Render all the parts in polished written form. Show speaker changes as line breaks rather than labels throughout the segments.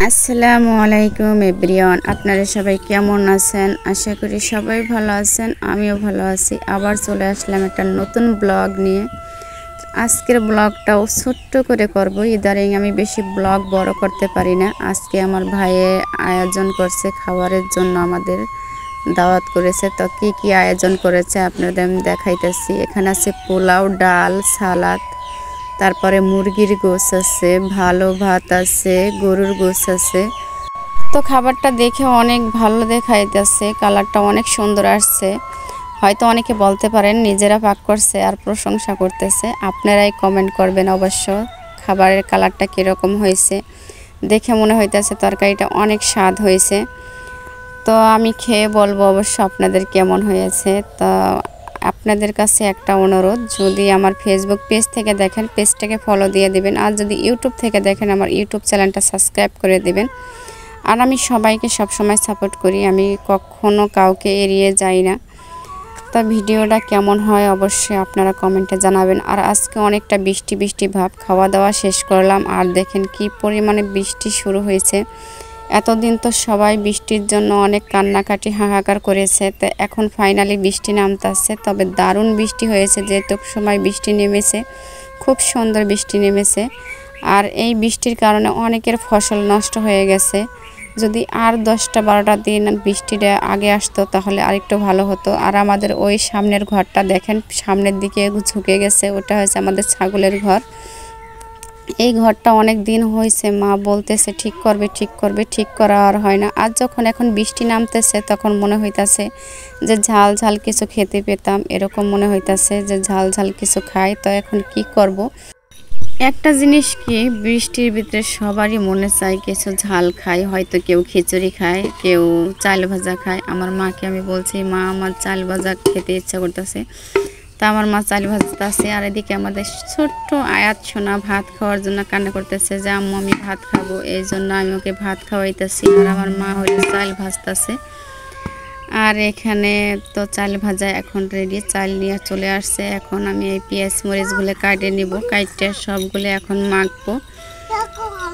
আসসালামু আলাইকুম এভরিওয়ান, আপনারা সবাই কেমন আছেন? আশা করি সবাই ভালো আছেন, আমিও ভালো আছি। আবার চলে আসলাম একটা নতুন ব্লগ নিয়ে। আজকের ব্লগটাও ছোট্ট করে করব। ইদারিং আমি বেশি ব্লগ বড় করতে পারি না। আজকে আমার ভাইয়ে আয়োজন করছে খাবারের জন্য, আমাদের দাওয়াত করেছে। তো কি কি আয়োজন করেছে আপনাদের আমি দেখাইতেছি। এখানে আছে পোলাও, ডাল, সালাদ, তারপরে মুরগির গোশ আছে, ভালো ভাত আছে, গরুর গোশ আছে। তো খাবারটা দেখে অনেক ভালো দেখাইতেছে, কালারটা অনেক সুন্দর আসছে। হয়তো অনেকে বলতে পারেন নিজেরা পাক করছে আর প্রশংসা করতেছে। আপনারাই কমেন্ট করবেন অবশ্য খাবারের কালারটা কীরকম হয়েছে। দেখে মনে হইতেছে তরকারিটা অনেক স্বাদ হয়েছে। তো আমি খেয়ে বলবো অবশ্য আপনাদের কেমন হয়েছে। তো আপনাদের কাছে একটা অনুরোধ, যদি আমার ফেসবুক পেজ থেকে দেখেন পেজটাকে ফলো দিয়ে দিবেন, আর যদি ইউটিউব থেকে দেখেন আমার ইউটিউব চ্যানেলটা সাবস্ক্রাইব করে দিবেন। আর আমি সবাইকে সবসময় সাপোর্ট করি, আমি কখনো কাউকে এড়িয়ে যাই না। তো ভিডিওটা কেমন হয় অবশ্যই আপনারা কমেন্টে জানাবেন। আর আজকে অনেকটা বৃষ্টি বৃষ্টি ভাব, খাওয়া দাওয়া শেষ করলাম আর দেখেন কি পরিমাণে বৃষ্টি শুরু হয়েছে। এতদিন তো সবাই বৃষ্টির জন্য অনেক কান্নাকাটি হাহাকার করেছে, তো এখন ফাইনালি বৃষ্টি নামতেছে। তবে দারুণ বৃষ্টি হয়েছে, যেটুক সময় বৃষ্টি নেমেছে খুব সুন্দর বৃষ্টি নেমেছে। আর এই বৃষ্টির কারণে অনেকের ফসল নষ্ট হয়ে গেছে। যদি আর 10-12টা দিন বৃষ্টিটা আগে আসতো তাহলে আরেকটু ভালো হতো। আর আমাদের ওই সামনের ঘরটা দেখেন সামনের দিকে ঝুঁকে গেছে, ওটা হচ্ছে আমাদের ছাগলের ঘর। এই ঘরটা অনেক দিন হয়েছে, মা বলতেছে ঠিক করবে ঠিক করবে, ঠিক করা আর হয় না। আর যখন এখন বৃষ্টি নামতেছে তখন মনে হইতাছে যে ঝাল ঝাল কিছু খেতে পেতাম, এরকম মনে হইতাছে যে ঝাল ঝাল কিছু খাই। তো এখন কি করব। একটা জিনিস কি, বৃষ্টির ভিতরে সবারই মনে চায় কিছু ঝাল খায়। হয়তো কেউ খিচুড়ি খায়, কেউ চাল ভাজা খায়। আমার মাকে আমি বলছি, মা আমার চাল ভাজা খেতে ইচ্ছা করতেছে। তা আমার মা চাল ভাজতেছে, আর এদিকে আমাদের ছোট্ট আয়াত সোনা ভাত খাওয়ার জন্য কান্না করতেছে যে আম্মু আমি ভাত খাবো। এই জন্য আমি ওকে ভাত খাওয়াইতেছি, আর আমার মা হয়তো চাল ভাজতেছে। আর এখানে তো চাল ভাজা এখন রেডি, চাল নিয়ে চলে আসছে। এখন আমি এই পেঁয়াজ মরিচগুলো কাটে নিব, কাটতে সবগুলো এখন মাখবো।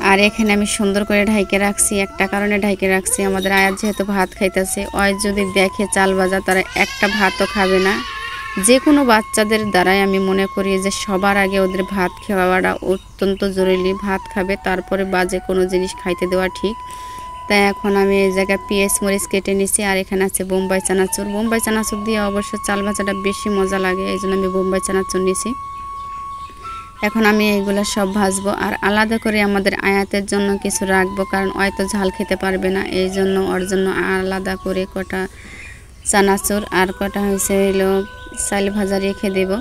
আর এখানে আমি সুন্দর করে ঢাইকে রাখছি, একটা কারণে ঢাইকে রাখছি, আমাদের আয়াত যেহেতু ভাত খাইতেছে, ওই যদি দেখে চাল ভাজা তারা একটা ভাতও খাবে না। যে কোনো বাচ্চাদের দ্বারাই আমি মনে করি যে সবার আগে ওদের ভাত খাওয়াটা অত্যন্ত জরুরি। ভাত খাবে তারপরে বাজে কোনো জিনিস খাইতে দেওয়া ঠিক। তাই এখন আমি এই জায়গায় পেঁয়াজ মরিচ কেটে নিছি। আর এখানে আছে বোম্বাই চানাচুর। বোম্বাই চানাচুর দিয়ে অবশ্য চাল ভাজাটা বেশি মজা লাগে, এই জন্য আমি বোম্বাই চানাচুর নিছি। এখন আমি এইগুলো সব ভাজবো, আর আলাদা করে আমাদের আয়াতের জন্য কিছু রাখবো, কারণ হয়তো ঝাল খেতে পারবে না। এই জন্য ওর জন্য আলাদা করে কটা চানাচুর আর কটা হয়েছে হলো চাল ভাজা রেখে দেব।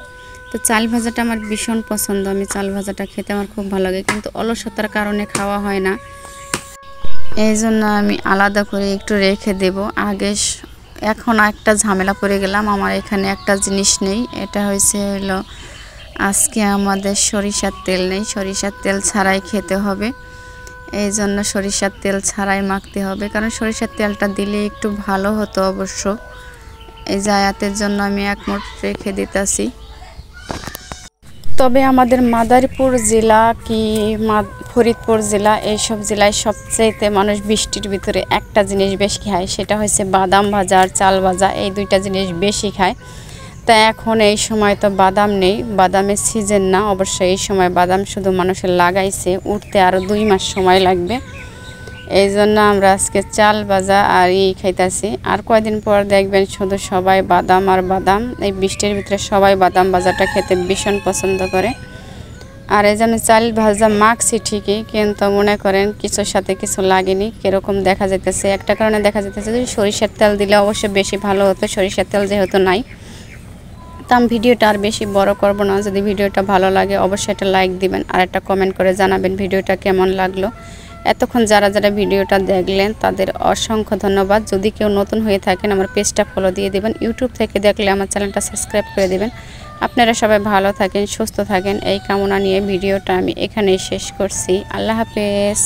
তো চাল ভাজাটা আমার ভীষণ পছন্দ, আমি চাল ভাজাটা খেতে আমার খুব ভালো লাগে, কিন্তু অলসতার কারণে খাওয়া হয় না। এই জন্য আমি আলাদা করে একটু রেখে দেব আগে। এখন একটা ঝামেলা পড়ে গেলাম, আমার এখানে একটা জিনিস নেই। এটা হয়েছে হলো আজকে আমাদের সরিষার তেল নেই, সরিষার তেল ছাড়াই খেতে হবে। এই জন্য সরিষার তেল ছাড়াই মাখতে হবে, কারণ সরিষার তেলটা দিলে একটু ভালো হতো অবশ্য। এই জায়াতের জন্য আমি এক মুঠ রেখে দিতেছি। তবে আমাদের মাদারীপুর জেলা কি ফরিদপুর জেলা, এইসব জেলায় সবচেয়ে মানুষ বৃষ্টির ভিতরে একটা জিনিস বেশি খায়, সেটা হচ্ছে বাদাম ভাজা আর চাল ভাজা। এই দুইটা জিনিস বেশি খায়। তা এখন এই সময় তো বাদাম নেই, বাদামের সিজন না অবশ্য। এই সময় বাদাম শুধু মানুষের লাগাইছে, উঠতে আরও 2 মাস সময় লাগবে। এই জন্য আমরা আজকে চাল ভাজা আর খাইতেছি। আর কয়দিন পর দেখবেন শুধু সবাই বাদাম আর বাদাম। এই বৃষ্টির ভিতরে সবাই বাদাম ভাজাটা খেতে ভীষণ পছন্দ করে। আর এই জন্য চাল ভাজা মাখছি ঠিকই, কিন্তু মনে করেন কিছুর সাথে কিছু লাগেনি, কীরকম দেখা যেতেছে। একটা কারণে দেখা যেতেছে যে সরিষার তেল দিলে অবশ্যই বেশি ভালো হতো, সরিষার তেল যেহেতু নাই। তো আমি ভিডিওটা আর বেশি বড় করব না। যদি ভিডিওটা ভালো লাগে অবশ্যই একটা লাইক দিবেন, আর একটা কমেন্ট করে জানাবেন ভিডিওটা কেমন লাগলো। এতক্ষণ যারা যারা ভিডিওটা দেখলেন তাদের অসংখ্য ধন্যবাদ। যদি কেউ নতুন হয়ে থাকেন আমার পেজটা ফলো দিয়ে দেবেন, ইউটিউব থেকে দেখলে আমার চ্যানেলটা সাবস্ক্রাইব করে দেবেন। আপনারা সবাই ভালো থাকেন, সুস্থ থাকেন, এই কামনা নিয়ে ভিডিওটা আমি এখানেই শেষ করছি। আল্লাহ হাফেজ।